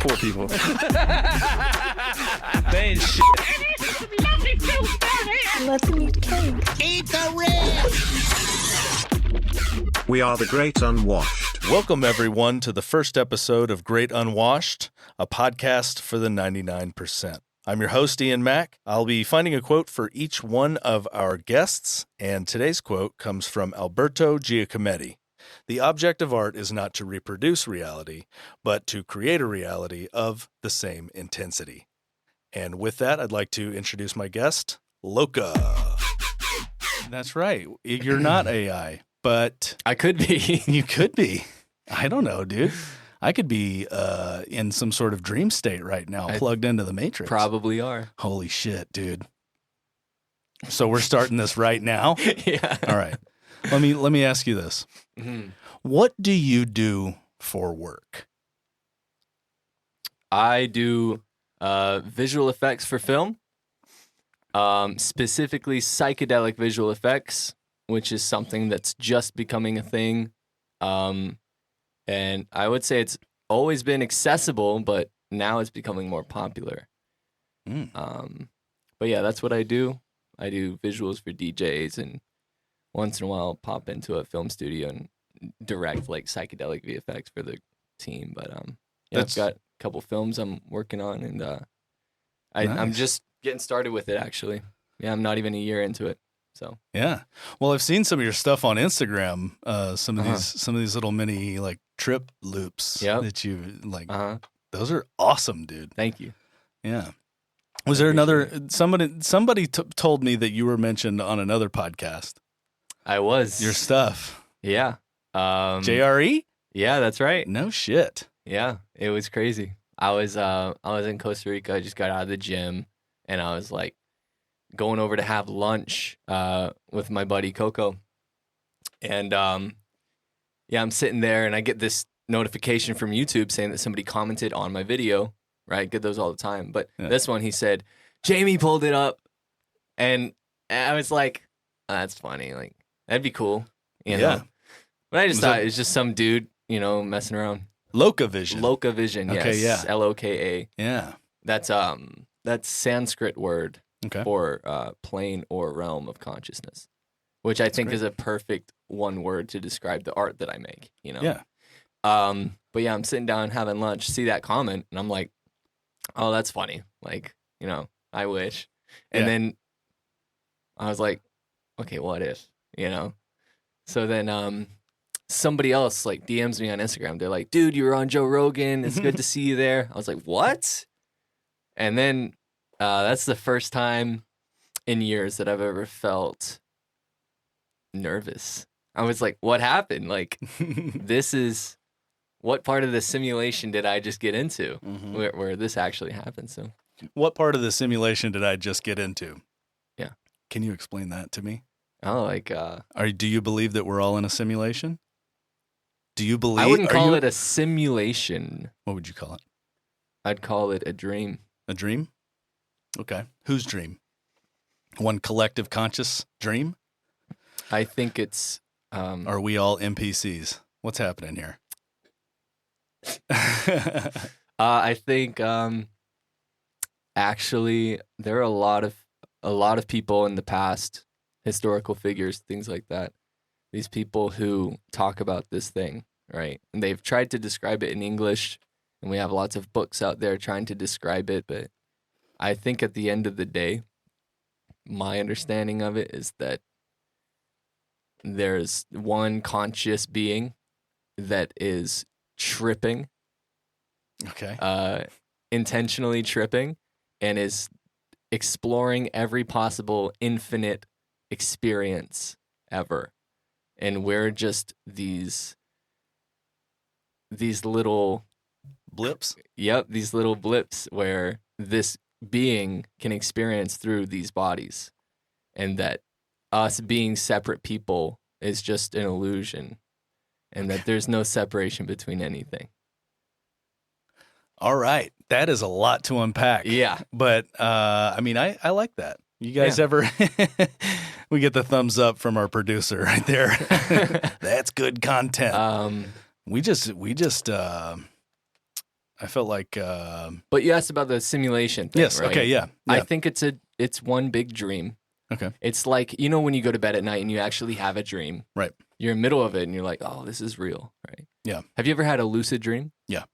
poor people. They ain't shit. Let's eat cake. Eat the rich! We are the Great Unwashed. Welcome, everyone, to the first episode of Great Unwashed, a podcast for the 99%. I'm your host, Ian Mack. I'll be finding a quote for each one of our guests, and today's quote comes from Alberto Giacometti. The object of art is not to reproduce reality, but to create a reality of the same intensity. And with that, I'd like to introduce my guest, Loka. That's right. You're not AI, but... I could be. You could be. I don't know, dude. I could be in some sort of dream state right now, plugged into the Matrix. Probably are. Holy shit, dude. So we're starting this right now? Yeah. All right. Let me ask you this. Mm-hmm. What do you do for work? I do visual effects for film, specifically psychedelic visual effects, which is something that's just becoming a thing. And I would say it's always been accessible, but now it's becoming more popular. But yeah, that's what I do. I do visuals for DJs, and once in a while I'll pop into a film studio and direct like psychedelic VFX for the team. But yeah, I've got a couple films I'm working on, and I'm just getting started with it, actually. Yeah, I'm not even a year into it. So yeah, well, I've seen some of your stuff on Instagram. Some of these little mini like trip loops that you like. Those are awesome, dude. Thank you. Yeah. Was there another somebody told me that you were mentioned on another podcast? I was. Your stuff. Yeah. JRE? Yeah, that's right. No shit. Yeah, it was crazy. I was in Costa Rica. I just got out of the gym, and I was like going over to have lunch with my buddy Coco. And yeah, I'm sitting there, and I get this notification from YouTube saying that somebody commented on my video. Right, get those all the time. But this one, he said, Jamie pulled it up, and I was like, oh, that's funny. Like, that'd be cool. You know? But I just thought it was just some dude, messing around. Loka Vision. Loka Vision, yes. Okay, yeah. Loka. Yeah. That's Sanskrit word for plane or realm of consciousness, which I think is a perfect one word to describe the art that I make, Yeah. But yeah, I'm sitting down having lunch, see that comment, and I'm like, oh, that's funny. Like, I wish. And then I was like, okay, what if, So then somebody else like DMs me on Instagram. They're like, dude, you were on Joe Rogan. It's good to see you there. I was like, what? And then that's the first time in years that I've ever felt nervous. I was like, what happened? Like, what part of the simulation did I just get into where this actually happened? So, what part of the simulation did I just get into? Yeah. Can you explain that to me? Oh, like, do you believe that we're all in a simulation? Do you believe? I wouldn't call it a simulation. What would you call it? I'd call it a dream. A dream? Okay. Whose dream? One collective conscious dream? I think it's... Are we all NPCs? What's happening here? I think actually there are a lot of people in the past, historical figures, things like that. These people who talk about this thing, right? And they've tried to describe it in English, and we have lots of books out there trying to describe it. But I think at the end of the day, my understanding of it is that there's one conscious being that is tripping, intentionally tripping, and is exploring every possible infinite experience ever. And we're just these little blips. Yep, these little blips where this being can experience through these bodies, and that us being separate people is just an illusion, and that there's no separation between anything. All right. That is a lot to unpack. Yeah. But, I mean, I like that. You guys ever, we get the thumbs up from our producer right there. That's good content. We just I felt like. But you asked about the simulation thing, Yes. right? Okay. Yeah. I think it's one big dream. Okay. It's like, when you go to bed at night and you actually have a dream. Right. You're in the middle of it and you're like, oh, this is real, right? Yeah. Have you ever had a lucid dream? Yeah.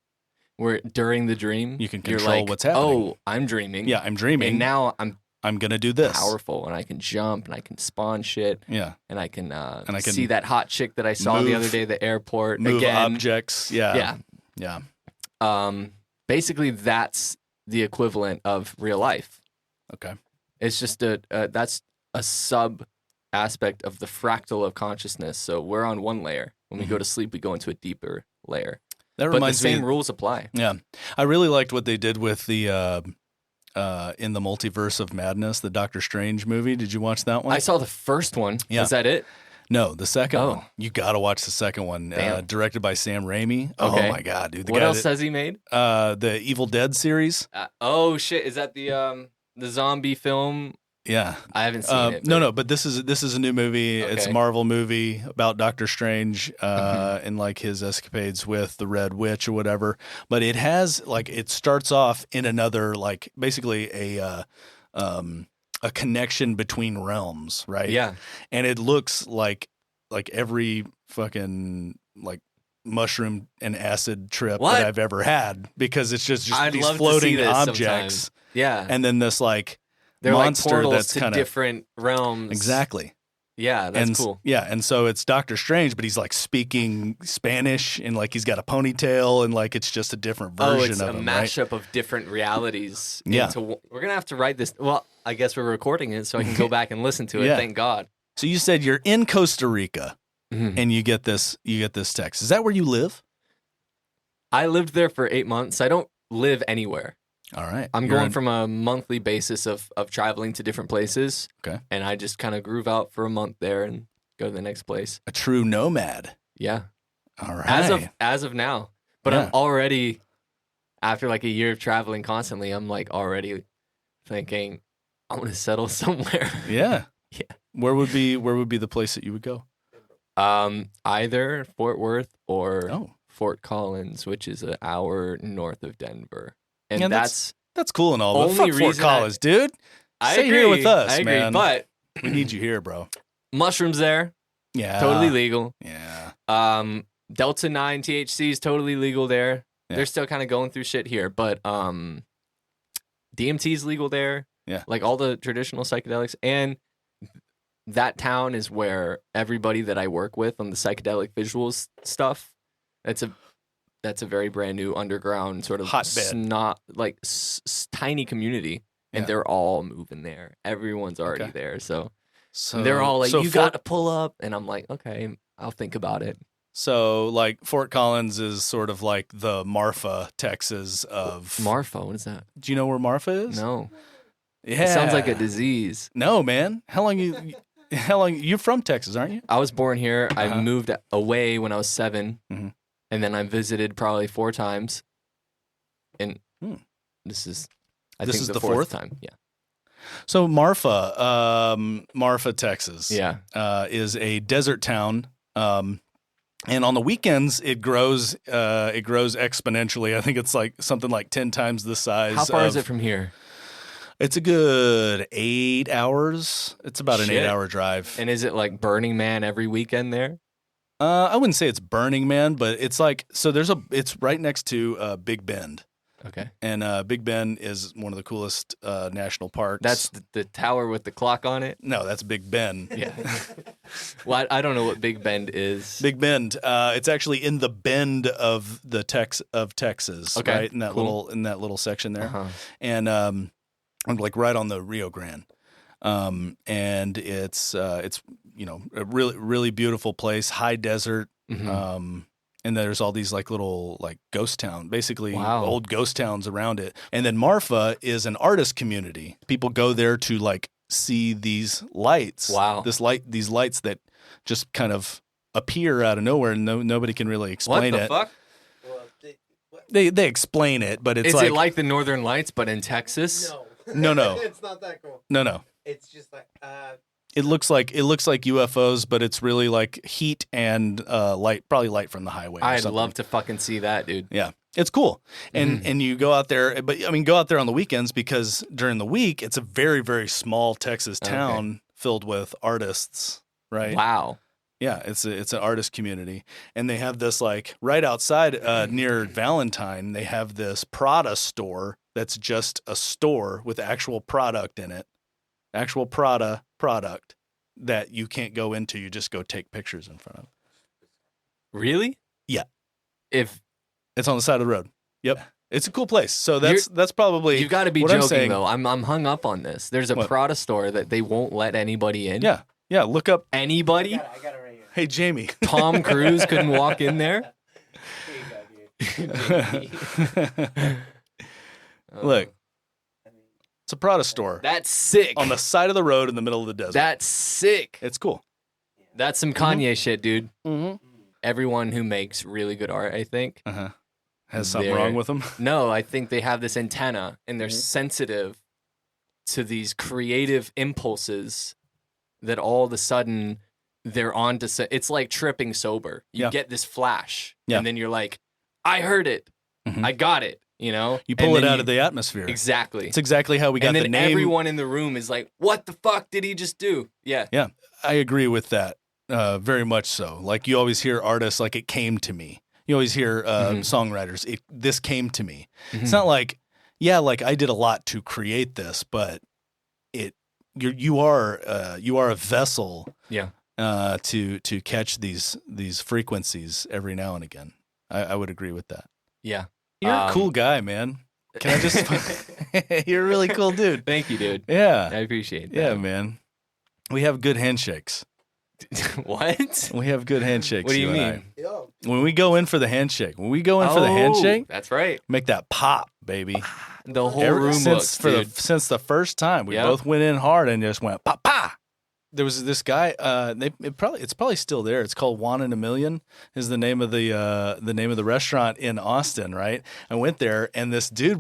Where during the dream, You can you're control like, what's happening. oh, I'm dreaming. Yeah, I'm dreaming. And now I'm going to do this. powerful and I can jump and I can spawn shit. Yeah. And I can, I can see that hot chick that I saw the other day at the airport. Move again. objects. Yeah. Yeah. Yeah. Basically, that's the equivalent of real life. Okay. It's just that's a sub aspect of the fractal of consciousness. So we're on one layer. When we go to sleep, we go into a deeper layer. That But reminds the same me. rules apply. Yeah. I really liked what they did with the in the Multiverse of Madness, the Doctor Strange movie. Did you watch that one? I saw the first one. Yeah. Is that it? No, the second Oh. one. You got to watch the second one. Damn. Directed by Sam Raimi. Okay. Oh my God, dude! What else has he made? The Evil Dead series. Oh shit! Is that the zombie film? Yeah. I haven't seen it. No, but this is a new movie. It's a Okay. Marvel movie about Doctor Strange and like his escapades with the Red Witch or whatever. But it has it starts off in another basically a connection between realms, right? Yeah. And it looks like every fucking mushroom and acid trip What? that I've ever had, because it's just I'd these love to floating see this objects sometime. Yeah. and then this They're monster like portals that's to kind of different realms. exactly. Yeah, that's And cool. yeah, and so it's Doctor Strange, but he's speaking Spanish and he's got a ponytail and it's just a different version it's of a him, right? mashup of different realities. Yeah. We're gonna have to write this. Well, I guess we're recording it, so I can go back and listen to it. Yeah. Thank God. So you said you're in Costa Rica Mhm. and you get this text. Is that where you live? I lived there for 8 months. I don't live anywhere. All right. I'm You're going in- from a monthly basis of traveling to different places. Okay. And I just kind of groove out for a month there and go to the next place. a true nomad. Yeah. All right. As of now. But Yeah. I'm already, after a year of traveling constantly, I'm already thinking, I want to settle somewhere. Yeah. Yeah. Where would be the place that you would go? Either Fort Worth or Oh. Fort Collins, which is an hour north of Denver. And Yeah, that's That's cool and all, but Only fuck Fort reason Collins, dude. I Stay agree. here with us, I agree. man. But We need you here, bro. mushrooms there, Yeah. totally legal. Yeah. Delta 9 THC is totally legal there. Yeah. They're still kind of going through shit here, but DMT is legal there. Yeah. All the traditional psychedelics. And that town is where everybody that I work with on the psychedelic visuals stuff, that's a very brand new underground sort of Hotbed. tiny community. And Yeah. they're all moving there. Everyone's already Okay. there. So So they're all like, so you Fort, got to pull up. And I'm like, okay, I'll think about it. So Fort Collins is sort of like the Marfa, Texas of Marfa, what is that? Do you know where Marfa is? No. Yeah. It sounds like a disease. No, man. How long you're from Texas, aren't you? I was born here. I Uh-huh. moved away when I was 7. Mhm. And then I visited probably 4 times. And this is the fourth time. Yeah. So Marfa, Texas. Yeah. Is a desert town. And on the weekends, it grows exponentially. I think it's something like 10 times the size. How far is it from here? It's a good 8 hours. It's about an Shit. 8-hour drive. And is it like Burning Man every weekend there? I wouldn't say it's Burning Man, but it's it's right next to Big Bend. Okay. And Big Bend is one of the coolest national parks. That's the tower with the clock on it? No, that's Big Bend. Yeah. Well, I don't know what Big Bend is. Big Bend. It's actually in the bend of the Texas, Okay, right in that cool. little section there, Uh-huh. and right on the Rio Grande. And it's a really really beautiful place, high desert. Mhm. And there's all these little ghost town, basically Wow. old ghost towns around it. And then Marfa is an artist community. People go there to see these lights. Wow. These lights that just kind of appear out of nowhere, and nobody can really What explain the it. fuck? They explain it, but it's Is it like the Northern Lights, but in Texas? No. It's not that cool. No. It's just It looks like UFOs, but it's really like heat and light, probably light from the highway. Or I'd something. love to fucking see that, dude. Yeah, it's cool. And you go out there, but I mean, go out there on the weekends because during the week it's a very, very small Texas town filled with artists, right? Wow. Yeah, it's an artist community, and they have this like right outside near Valentine. They have this Prada store that's just a store with actual product in it, actual Prada product that you can't go into. You just go take pictures in front of. Really? Yeah. If It's on the side of the road. Yep. It's a cool place. So that's probably you've got to be what joking though. I'm hung up on this. There's a What? Prada store that they won't let anybody in. Yeah. Yeah. Look up. Anybody? I got it right here. Hey, Jamie. Tom Cruise couldn't walk in there. Here you go, dude. Look, it's a Prada store That's sick. on the side of the road in the middle of the desert. That's sick. It's cool. That's some Kanye shit, dude. Mm-hmm. Everyone who makes really good art, I think. Uh-huh. Has something They're- wrong with them? No, I think they have this antenna and they're sensitive to these creative impulses that all of a sudden they're on to. It's like tripping sober. You Yeah. get this flash Yeah. and then you're like, I heard it. Mhm. I got it. You know? You pull And it then out of the atmosphere. Exactly. It's exactly how we got and then the name. everyone in the room is like, what the fuck did he just do? Yeah. Yeah, I agree with that. Very much so. Like you always hear artists like it came to me. You always hear songwriters. This came to me. It's not like, yeah, like I did a lot to create this, but you are a vessel. Yeah. To catch these frequencies every now and again. I would agree with that. Yeah. You're a cool guy, man. Can I just? You're a really cool dude. Thank you, dude. Yeah. I appreciate that. Yeah, man. We have good handshakes. What? We have good handshakes. What do you and I. mean? Yo, When we go in for the handshake, for the handshake, That's right. make that pop, baby. The whole Ever room since looks, dude. since the first time, we Yep. both went in hard and just went pop, pop. There was this guy. It's probably still there. It's called One in a Million. Is the name of the restaurant in Austin, right? I went there, and this dude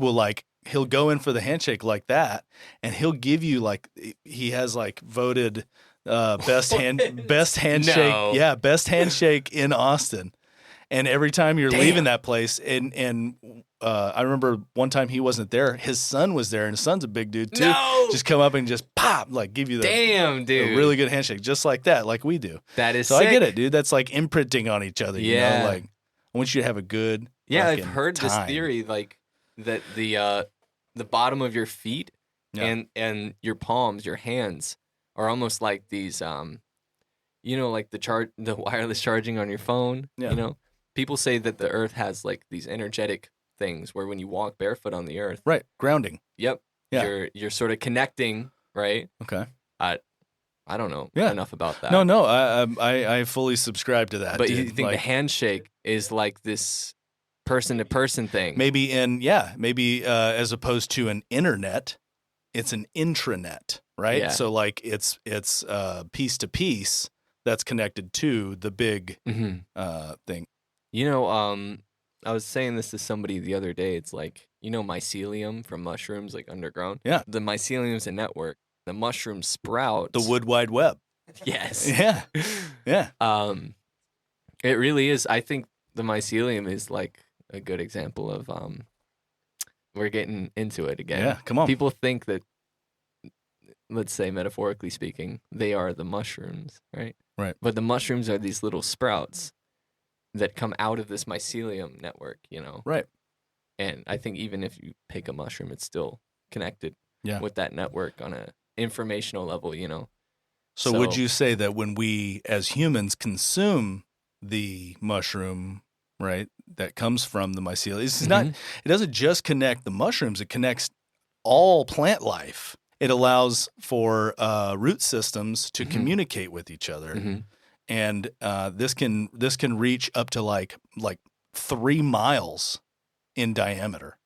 he'll go in for the handshake like that, and he'll give you like he has like voted best handshake. No. Yeah, best handshake in Austin. And every time you're leaving that place, and I remember one time he wasn't there. His son was there, and his son's a big dude too. No! Just come up and just pop, like give you the Damn, dude. a really good handshake, just like that, like we do. That is So sick. I get it, dude. That's like imprinting on each other. You Yeah. know, like I want you to have a good. Yeah, I've fucking heard this time. theory, like that the bottom of your feet Yeah. and your palms, your hands, are almost like these like the wireless charging on your phone. Yeah. You know, people say that the earth has like these energetic things where when you walk barefoot on the earth, Right, grounding. yep, Yeah. you're sort of connecting, right? Okay. I don't know Yeah. enough about that. No, I fully subscribe to that. but dude. you think the Like, handshake is like this person to person thing? maybe as opposed to an internet, it's an intranet, right? Yeah. So like it's piece to piece that's connected to the big hmm thing. You know, I was saying this to somebody the other day. It's like, mycelium from mushrooms, like underground. Yeah. The mycelium's a network. The mushroom sprouts. The Wood Wide Web. Yes. Yeah, yeah. It really is. I think the mycelium is like a good example of we're getting into it again. Yeah, come on. People think that, let's say metaphorically speaking, they are the mushrooms, right? Right. But the mushrooms are these little sprouts that come out of this mycelium network, Right. And I think even if you pick a mushroom, it's still connected Yeah. with that network on a informational level, So would you say that when we as humans consume the mushroom, right, that comes from the mycelium, it doesn't just connect the mushrooms, it connects all plant life. It allows for root systems to communicate with each other. Mhm. And this can reach up to like 3 miles in diameter.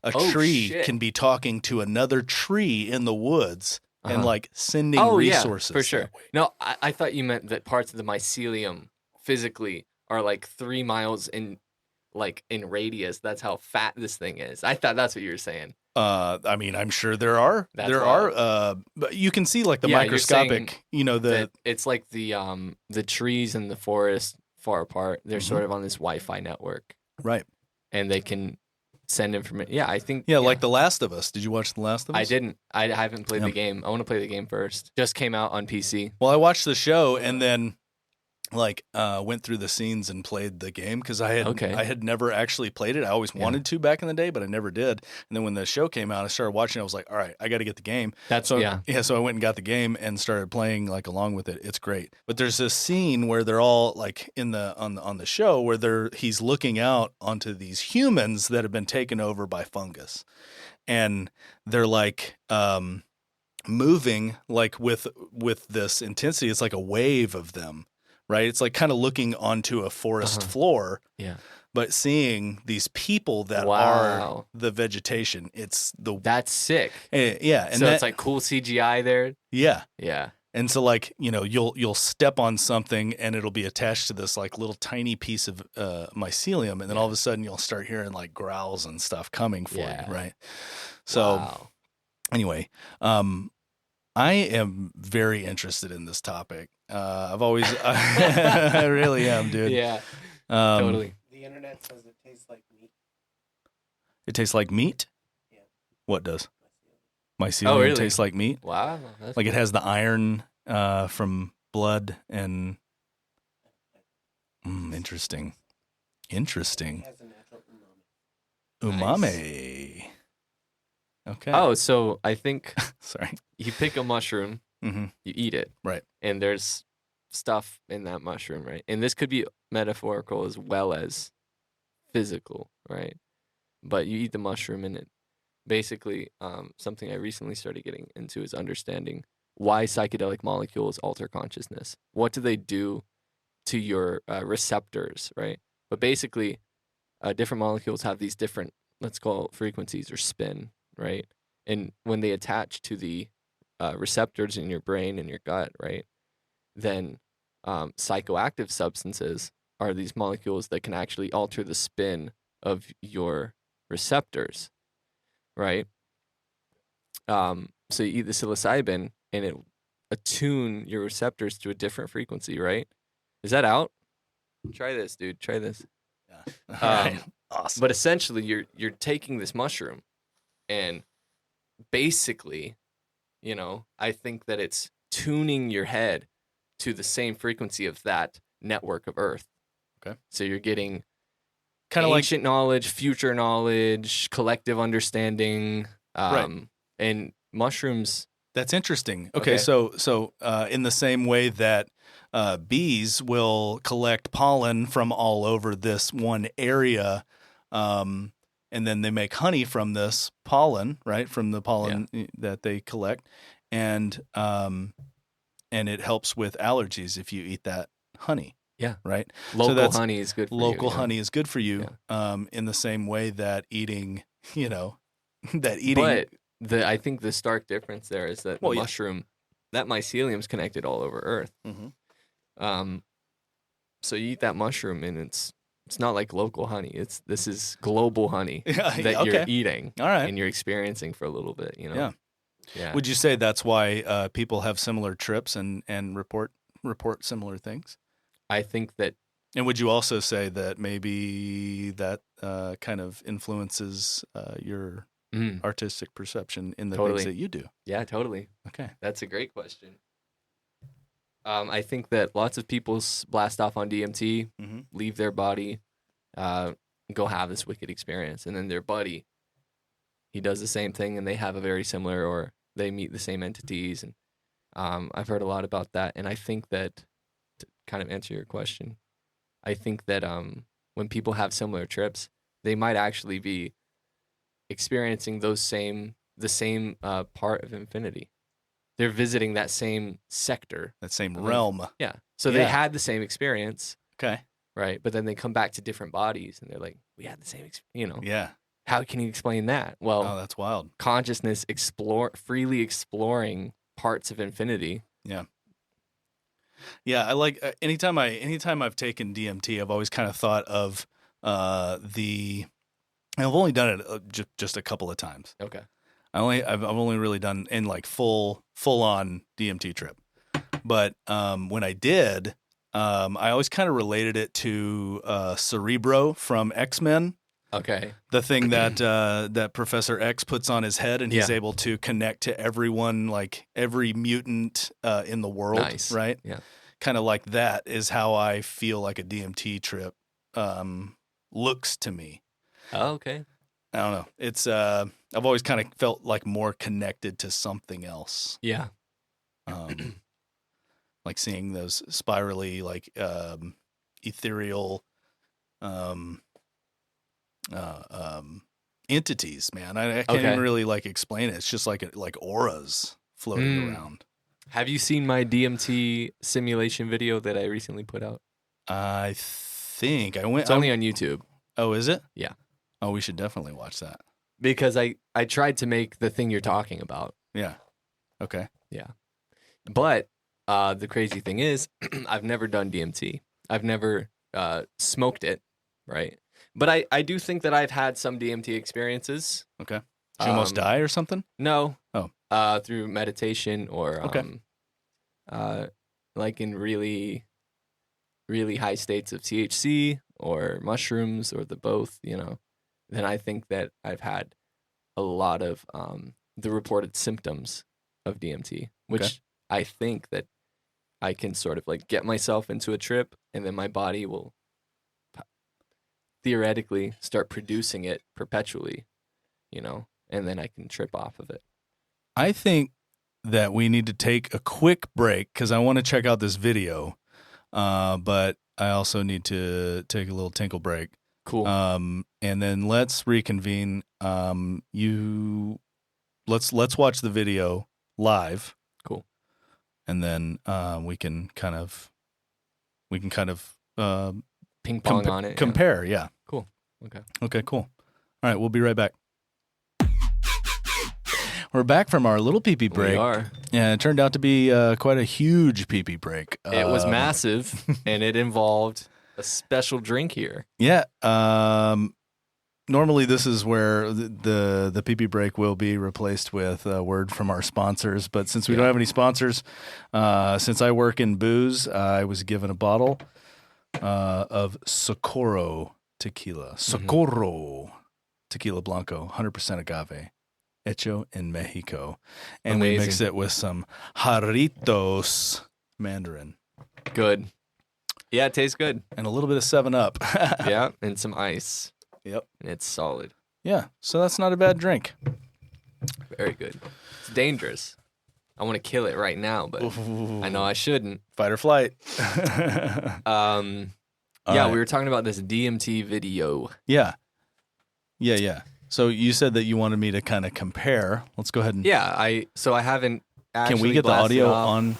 A Oh, tree shit. can be talking to another tree in the woods and Uh-huh. like sending Oh, resources. yeah, for sure. that way. No, I thought you meant that parts of the mycelium physically are like 3 miles in like in radius. That's how fat this thing is. I thought that's what you were saying. I mean, I'm sure there are. That's there wild. are. But you can see like the Yeah, you're saying microscopic. You know the. That it's like the trees and the forest far apart. They're Mhm. sort of on this Wi-Fi network, Right. and they can send information. Yeah, I think. Yeah, like The Last of Us. Did you watch The Last of Us? I didn't. I haven't played Yeah. the game. I want to play the game first. Just came out on PC. Well, I watched the show and then like went through the scenes and played the game because I had never actually played it. I always wanted to back in the day, but I never did. And then when the show came out, I started watching. I was like, all right, I got to get the game. So I went and got the game and started playing like along with it. It's great. But there's this scene where they're all like on the show where he's looking out onto these humans that have been taken over by fungus, and they're like moving like with this intensity. It's like a wave of them. Right, it's like kind of looking onto a forest floor, but seeing these people that are the vegetation. That's sick. Yeah, and so it's like cool CGI there. Yeah, yeah. And so like you'll step on something and it'll be attached to this like little tiny piece of mycelium, and then all of a sudden you'll start hearing like growls and stuff coming for you. Right. So anyway, I am very interested in this topic. I've always, I really am, dude. Yeah, totally. The internet says it tastes like meat. It tastes like meat? Yeah. What does? Mycelium really? tastes like meat? Wow. Like it has the iron from blood and... interesting. Interesting. It has a natural umami. Umami. Okay. Oh, so I think Sorry. you pick a mushroom, you eat it. Right. And there's stuff in that mushroom, right? And this could be metaphorical as well as physical, right? But you eat the mushroom and it basically something I recently started getting into is understanding why psychedelic molecules alter consciousness. What do they do to your receptors, right? But basically, different molecules have these different, let's call it frequencies or spin, right? And when they attach to the receptors in your brain and your gut, right, then psychoactive substances are these molecules that can actually alter the spin of your receptors, right? So you eat the psilocybin and it attune your receptors to a different frequency, right? Is that out? Try this, dude. Try this. Yeah. All right. Awesome. But essentially, you're taking this mushroom, and basically, I think that it's tuning your head to the same frequency of that network of Earth. Okay. So you're getting kind of like ancient knowledge, future knowledge, collective understanding, and mushrooms. That's interesting. Okay. So in the same way that bees will collect pollen from all over this one area, and then they make honey from this pollen, right? From the pollen that they collect, and it helps with allergies if you eat that honey. Yeah. Right. Local honey is good for you. Local honey is good for you. In the same way that eating, But I think the stark difference there is that the mushroom, that mycelium's connected all over Earth. Mm-hmm. So you eat that mushroom and it's not like local honey. This is global honey that you're eating. All right. And you're experiencing for a little bit, Yeah. Yeah. Would you say that's why people have similar trips and report similar things? I think that. And would you also say that maybe that kind of influences your artistic perception in the things that you do? Yeah, totally. Okay. That's a great question. I think that lots of people blast off on DMT, leave their body, go have this wicked experience. And then their buddy, he does the same thing and they have a very similar, or they meet the same entities. And I've heard a lot about that. And I think that, to kind of answer your question, I think that when people have similar trips, they might actually be experiencing the same part of infinity. They're visiting that same sector. That same realm. Yeah. So they had the same experience. Okay. Right. But then they come back to different bodies and they're like, we had the same experience, Yeah. How can you explain that? Well, that's wild. Consciousness freely exploring parts of infinity. Yeah. Yeah, I like anytime I've taken DMT, I've always kind of thought of I've only done it just a couple of times. Okay. I've only really done in like full on DMT trip. But when I did, I always kind of related it to Cerebro from X-Men. Okay. The thing that Professor X puts on his head, and he's able to connect to everyone, like every mutant in the world. Nice. Right? Yeah. Kind of like that is how I feel like a DMT trip looks to me. Oh, okay. I don't know. It's I've always kind of felt like more connected to something else. Yeah. Like seeing those spirally, like ethereal entities, man. I can't even really like explain it. It's just like auras floating around. Have you seen my DMT simulation video that I recently put out? I think I went. It's only on YouTube. Oh, is it? Yeah. Oh, we should definitely watch that. Because I tried to make the thing you're talking about. Yeah. Okay. Yeah. But the crazy thing is, I've never done DMT. I've never smoked it, right? But I do think that I've had some DMT experiences. Okay. Did you almost die or something? No. Oh. Through meditation or like in really, really high states of THC or mushrooms or the both, then I think that I've had a lot of the reported symptoms of DMT, which I think that I can sort of like get myself into a trip and then my body will theoretically start producing it perpetually, and then I can trip off of it. I think that we need to take a quick break because I want to check out this video, but I also need to take a little tinkle break. Cool. And then let's reconvene. Let's watch the video live. Cool. And then we can kind of ping pong on it. Compare, yeah. Cool. Okay, cool. All right, we'll be right back. We're back from our little pee-pee break. We are. Yeah, it turned out to be quite a huge pee-pee break. It was massive, and it involved a special drink here. Yeah. Normally, this is where the pee-pee break will be replaced with a word from our sponsors. But since we don't have any sponsors, since I work in booze, I was given a bottle of Socorro tequila. Socorro tequila blanco, 100% agave. Hecho in Mexico. And Amazing. We mix it with some Jarritos mandarin. Good. Yeah, it tastes good. And a little bit of 7-Up. Yeah, and some ice. Yep. And it's solid. Yeah, so that's not a bad drink. Very good. It's dangerous. I want to kill it right now, but I know I shouldn't. Fight or flight. Yeah, right. we were talking about this DMT video. Yeah. So you said that you wanted me to kind of compare. Let's go ahead and... Yeah, I haven't actually... Can we get the blasted audio off. on?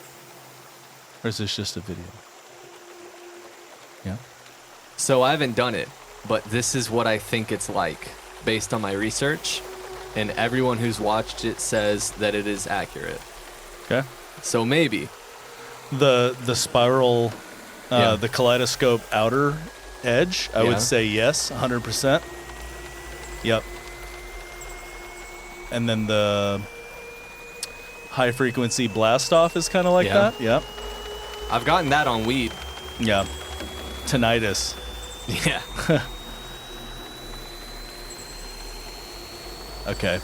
Or is this just a video? Yeah. So I haven't done it, but this is what I think it's like based on my research, and everyone who's watched it says that it is accurate. Okay. So maybe. The spiral, the kaleidoscope outer edge, I would say yes, 100%. Yep. And then the high frequency blast off is kind of like that. Yep. I've gotten that on weed. Yeah. Tinnitus. Yeah. Okay.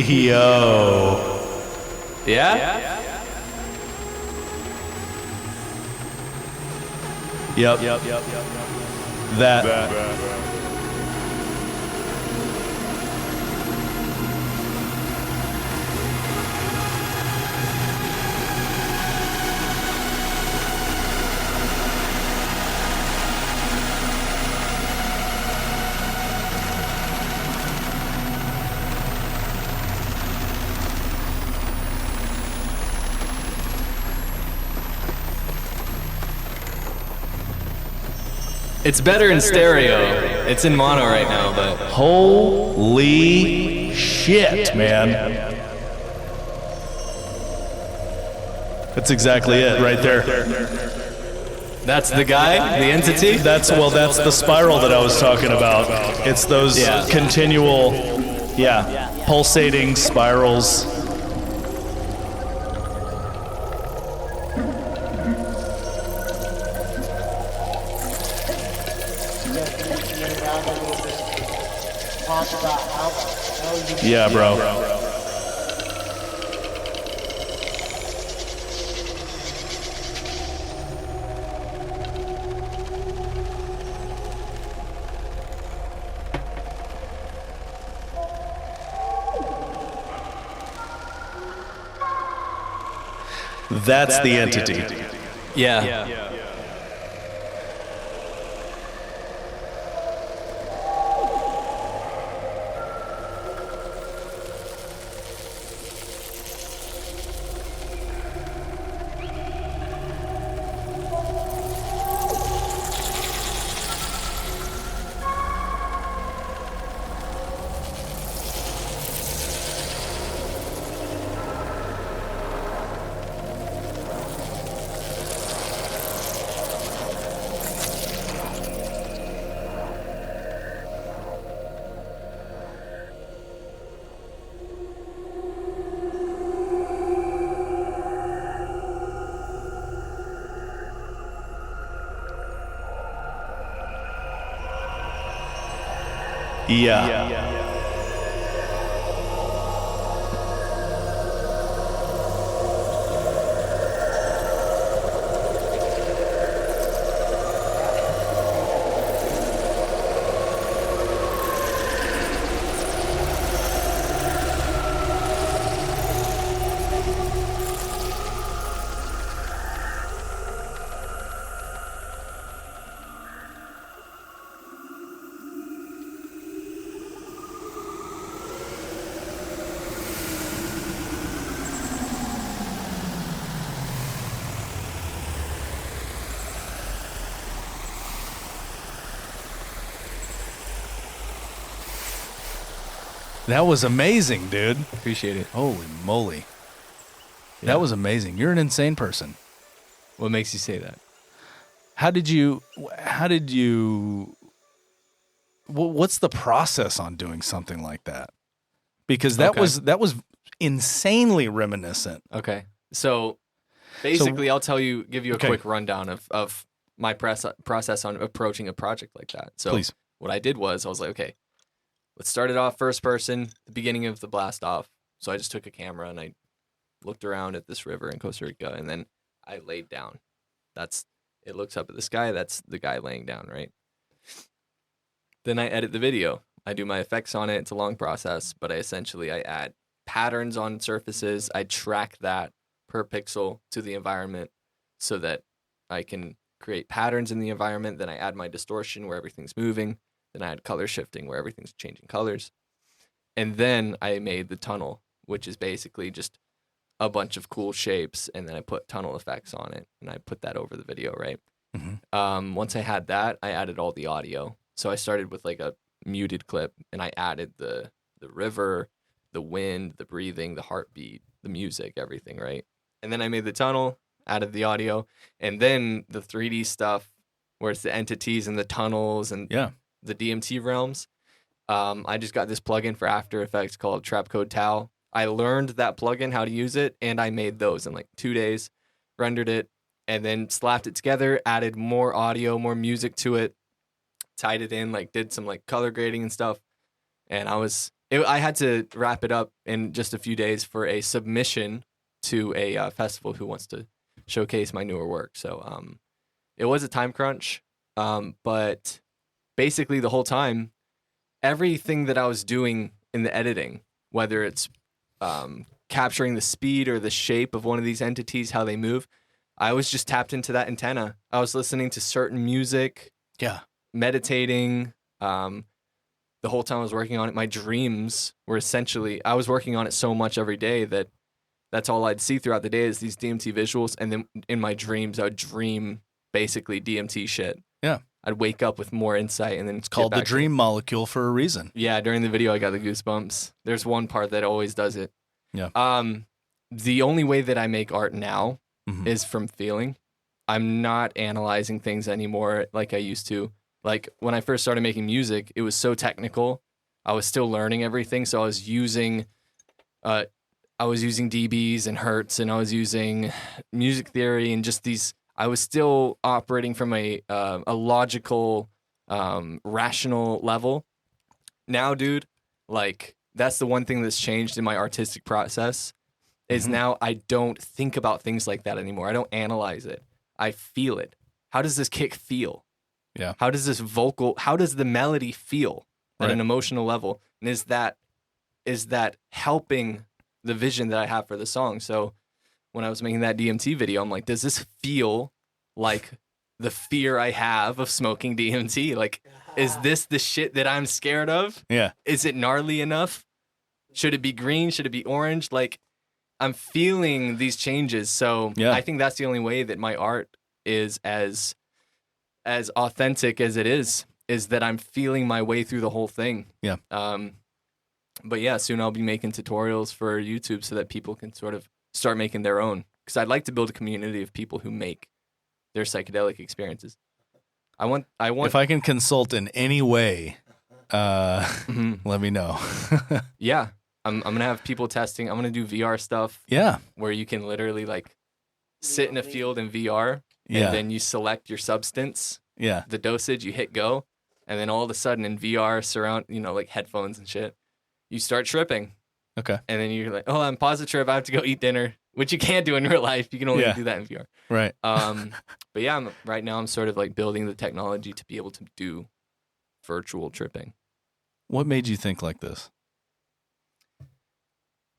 Yo. Yeah? Yep. That. It's better in stereo. It's in mono right now, but... Holy shit, man. That's exactly it right there. That's the guy, the entity? That's the spiral that I was talking about. It's those continual, pulsating spirals. Yeah, bro. That's the entity. Yeah. Yeah. That was amazing, dude. Appreciate it. Holy moly. Yeah. That was amazing. You're an insane person. What makes you say that? What's the process on doing something like that? Because that was insanely reminiscent. Okay. So basically, I'll give you a quick rundown of my process on approaching a project like that. So Please. What I did was I was like, okay, let's start it off first person, the beginning of the blast off. So I just took a camera and I looked around at this river in Costa Rica, and then I laid down. It looks up at the sky. That's the guy laying down, right? Then I edit the video. I do my effects on it. It's a long process, but I add patterns on surfaces. I track that per pixel to the environment so that I can create patterns in the environment. Then I add my distortion where everything's moving. Then I add color shifting where everything's changing colors. And then I made the tunnel, which is basically just a bunch of cool shapes, and then I put tunnel effects on it, and I put that over the video, right? Mm-hmm. Once I had that, I added all the audio. So I started with like a muted clip, and I added the river, the wind, the breathing, the heartbeat, the music, everything, right? And then I made the tunnel, added the audio, and then the 3D stuff, where it's the entities and the tunnels and the DMT realms. I just got this plugin for After Effects called Trapcode Tau. I learned that plugin, how to use it, and I made those in like 2 days, rendered it, and then slapped it together, added more audio, more music to it, tied it in, like did some like color grading and stuff. And I had to wrap it up in just a few days for a submission to a festival who wants to showcase my newer work. So it was a time crunch, but basically the whole time, everything that I was doing in the editing, whether it's capturing the speed or the shape of one of these entities, how they move, I was just tapped into that antenna. I was listening to certain music, meditating. The whole time I was working on it, my dreams were essentially, I was working on it so much every day that that's all I'd see throughout the day is these DMT visuals. And then in my dreams, I would dream basically DMT shit. Yeah. I'd wake up with more insight, and then it's called the dream molecule for a reason. Yeah, during the video, I got the goosebumps. There's one part that always does it. Yeah. The only way that I make art now Mhm. is from feeling. I'm not analyzing things anymore like I used to. Like when I first started making music, it was so technical. I was still learning everything, so I was using dBs and hertz, and I was using music theory and just these. I was still operating from a logical, rational level. Now, dude, like that's the one thing that's changed in my artistic process. Is Mhm. now I don't think about things like that anymore. I don't analyze it. I feel it. How does this kick feel? Yeah. How does the melody feel at Right. an emotional level? And is that helping the vision that I have for the song? So when I was making that DMT video, I'm like, does this feel like the fear I have of smoking DMT? Like, is this the shit that I'm scared of? Yeah. Is it gnarly enough? Should it be green? Should it be orange? Like, I'm feeling these changes. So Yeah. I think that's the only way that my art is as authentic as it is that I'm feeling my way through the whole thing. Yeah. But yeah, soon I'll be making tutorials for YouTube so that people can sort of start making their own. Because I'd like to build a community of people who make their psychedelic experiences. I want. If I can consult in any way, Mhm. let me know. Yeah, I'm gonna have people testing. I'm gonna do VR stuff Yeah. where you can literally like sit in a field in VR, Yeah. and then you select your substance, Yeah. the dosage, you hit go, and then all of a sudden in VR surround, like headphones and shit, you start tripping, Okay. and then you're like, oh, I'm paused the trip, I have to go eat dinner, which you can't do in real life. You can only Yeah. do that in VR. Right. But yeah, right now I'm sort of like building the technology to be able to do virtual tripping. What made you think like this?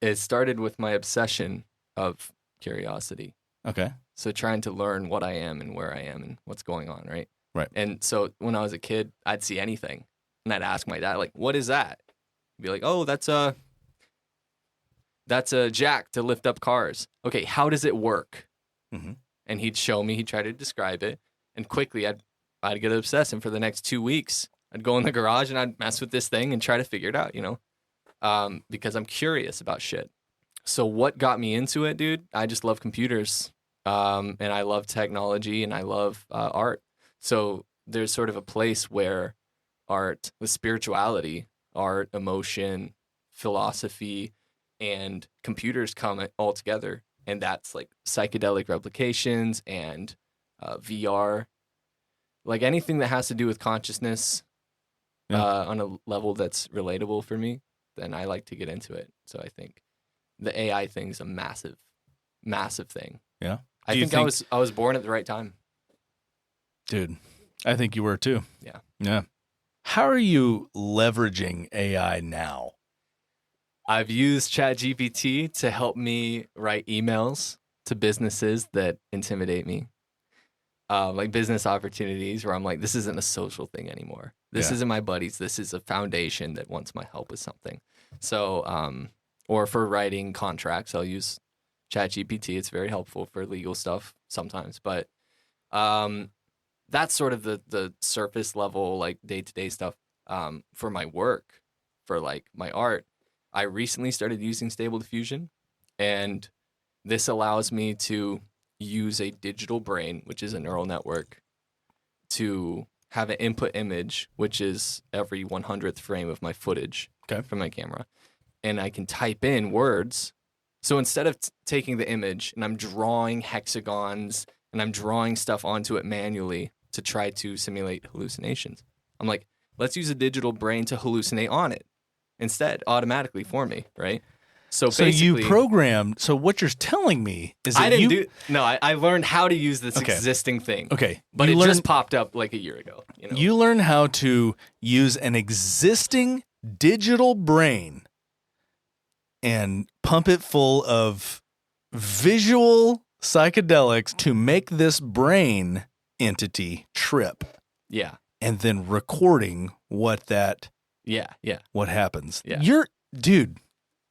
It started with my obsession of curiosity. Okay. So trying to learn what I am and where I am and what's going on, right? Right. And so when I was a kid, I'd see anything and I'd ask my dad, like, what is that? He'd be like, oh, that's a jack to lift up cars. Okay, how does it work? Mm-hmm. And he'd show me, he'd try to describe it. And quickly I'd get obsessed. And for the next 2 weeks, I'd go in the garage and I'd mess with this thing and try to figure it out, because I'm curious about shit. So what got me into it, dude? I just love computers. And I love technology and I love art. So there's sort of a place where art, with spirituality, art, emotion, philosophy, and computers come all together. And that's like psychedelic replications and VR. Like anything that has to do with consciousness on a level that's relatable for me, then I like to get into it. So I think the AI thing's a massive, massive thing. Yeah. I think I was born at the right time. Dude, I think you were too. Yeah. Yeah. How are you leveraging AI now? I've used ChatGPT to help me write emails to businesses that intimidate me. Like business opportunities where I'm like, this isn't a social thing anymore. This isn't my buddies. This is a foundation that wants my help with something. So, or for writing contracts, I'll use ChatGPT. It's very helpful for legal stuff sometimes. But that's sort of the surface level, like day-to-day stuff. For my work, for like my art, I recently started using Stable Diffusion, and this allows me to use a digital brain, which is a neural network, to have an input image, which is every 100th frame of my footage from my camera. And I can type in words. So instead of taking the image and I'm drawing hexagons and I'm drawing stuff onto it manually to try to simulate hallucinations, I'm like, let's use a digital brain to hallucinate on it instead, automatically for me, right? So you programmed. So what you're telling me is that I learned how to use this existing thing. Okay. But just popped up like a year ago. You learned how to use an existing digital brain and pump it full of visual psychedelics to make this brain entity trip. Yeah. And then recording what happens. Yeah. Dude.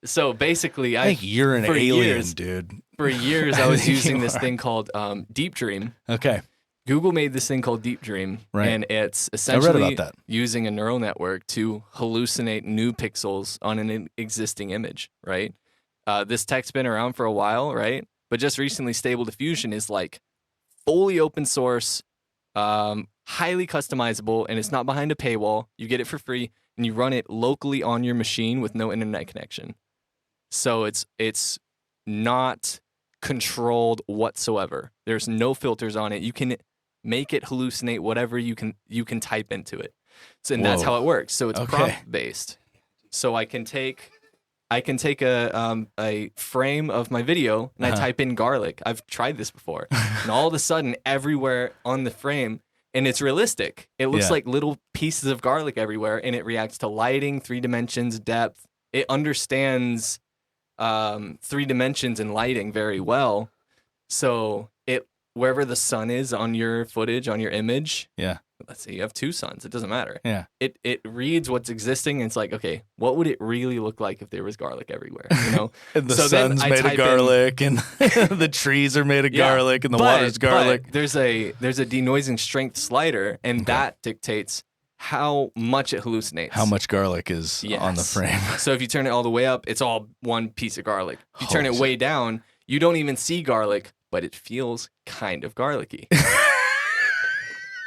So basically, I think you're an alien, dude. For years, I was using this thing called Deep Dream. Okay. Google made this thing called Deep Dream, right. And it's essentially I read about that. Using a neural network to hallucinate new pixels on an existing image, right? This tech's been around for a while, right? But just recently, Stable Diffusion is like fully open source, highly customizable, and it's not behind a paywall. You get it for free, and you run it locally on your machine with no internet connection. So it's not controlled whatsoever. There's no filters on it. You can make it hallucinate whatever you can type into it. So, and that's how it works. So it's prompt based. So I can take a frame of my video and I type in garlic. I've tried this before. And all of a sudden, everywhere on the frame, and it's realistic. It looks like little pieces of garlic everywhere, and it reacts to lighting, 3 dimensions, depth. It understands 3 dimensions and lighting very well. So wherever the sun is on your footage, on your image. Yeah. Let's say you have 2 suns. It doesn't matter. Yeah. It reads what's existing, and it's like, okay, what would it really look like if there was garlic everywhere? You know, and the sun's made of garlic, and the trees are made of garlic, and the water's garlic. But there's a denoising strength slider, and that dictates how much it hallucinates. How much garlic is on the frame. So if you turn it all the way up, it's all one piece of garlic. If you turn it way down, you don't even see garlic, but it feels kind of garlicky.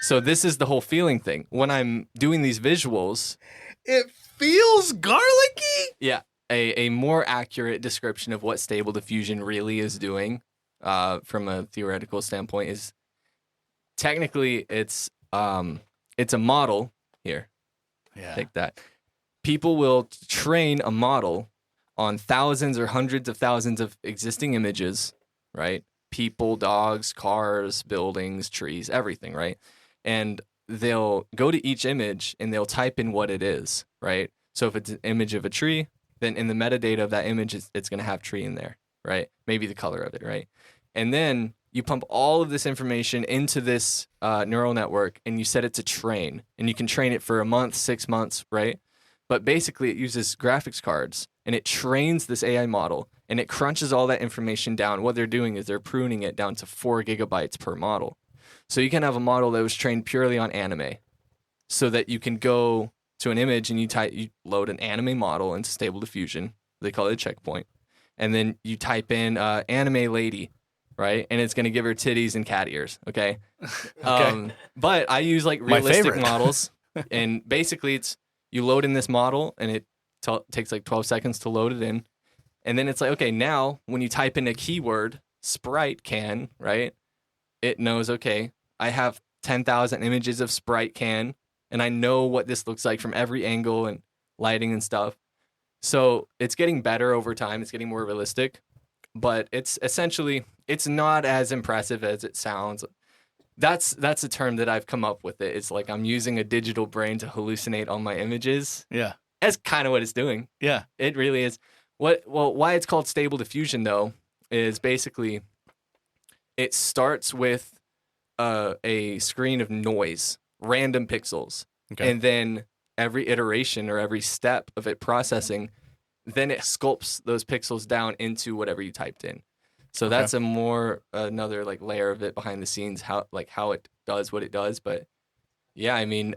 So this is the whole feeling thing. When I'm doing these visuals, it feels garlicky? Yeah. A more accurate description of what Stable Diffusion really is doing from a theoretical standpoint is technically it's a model. Here. Yeah. Take that. People will train a model on thousands or hundreds of thousands of existing images, right? People, dogs, cars, buildings, trees, everything, right? And they'll go to each image and they'll type in what it is, right? So if it's an image of a tree, then in the metadata of that image, it's going to have tree in there, right? Maybe the color of it, right? And then you pump all of this information into this neural network and you set it to train. And you can train it for a month, 6 months, right? But basically it uses graphics cards and it trains this AI model and it crunches all that information down. What they're doing is they're pruning it down to 4 gigabytes per model. So you can have a model that was trained purely on anime so that you can go to an image and you load an anime model into Stable Diffusion. They call it a checkpoint. And then you type in anime lady, right? And it's going to give her titties and cat ears, okay? But I use like realistic models. And basically it's you load in this model and it takes like 12 seconds to load it in. And then it's like, okay, now when you type in a keyword, sprite can, right? It knows, okay, I have 10,000 images of sprite can, and I know what this looks like from every angle and lighting and stuff. So it's getting better over time. It's getting more realistic, but it's essentially, it's not as impressive as it sounds. That's a term that I've come up with. It's like I'm using a digital brain to hallucinate on my images. Yeah. That's kind of what it's doing. Yeah. It really is. Why it's called Stable Diffusion, though, is basically it starts with a screen of noise, random pixels. Okay. And then every iteration or every step of it processing, then it sculpts those pixels down into whatever you typed in. So that's another like layer of it behind the scenes, how it does what it does. But yeah, I mean,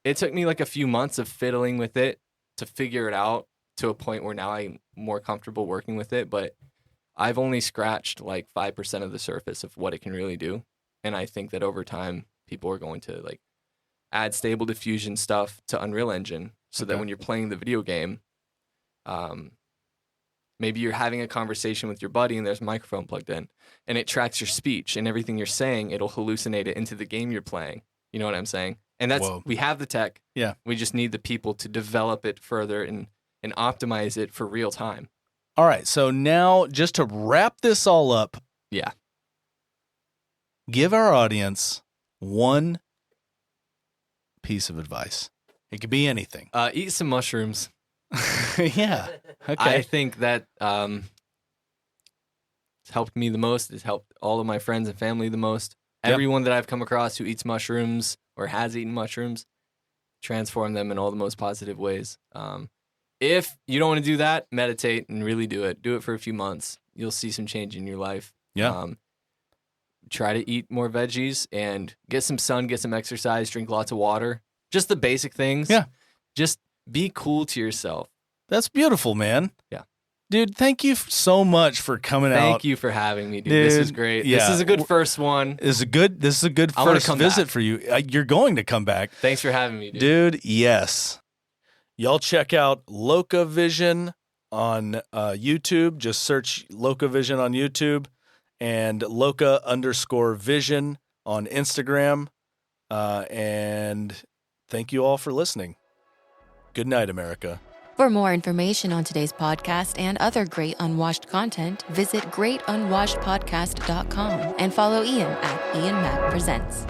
it took me like a few months of fiddling with it to figure it out to a point where now I'm more comfortable working with it. But I've only scratched like 5% of the surface of what it can really do. And I think that over time, people are going to like add Stable Diffusion stuff to Unreal Engine so that when you're playing the video game, maybe you're having a conversation with your buddy and there's a microphone plugged in and it tracks your speech and everything you're saying, it'll hallucinate it into the game you're playing. You know what I'm saying? And we have the tech. Yeah. We just need the people to develop it further and optimize it for real time. All right. So now just to wrap this all up. Yeah. Give our audience one piece of advice. It could be anything. Eat some mushrooms. Yeah. Okay. I think that it's helped me the most. It's helped all of my friends and family the most. Yep. Everyone that I've come across who eats mushrooms or has eaten mushrooms, transform them in all the most positive ways. If you don't want to do that, meditate and really do it. Do it for a few months. You'll see some change in your life. Yeah. Try to eat more veggies and get some sun, get some exercise, drink lots of water. Just the basic things. Yeah. Just be cool to yourself. That's beautiful, man. Yeah. Dude, thank you so much for coming out. Thank you for having me, dude. This is great. Yeah. This is a good first one. This is a good I wanna first come visit back. for you. You're going to come back. Thanks for having me, dude. Dude, yes. Y'all check out Loka Vision on YouTube. Just search Loka Vision on YouTube and Loka_Vision on Instagram. And thank you all for listening. Good night, America. For more information on today's podcast and other great unwashed content, visit greatunwashedpodcast.com and follow Ian at Ian Mac Presents.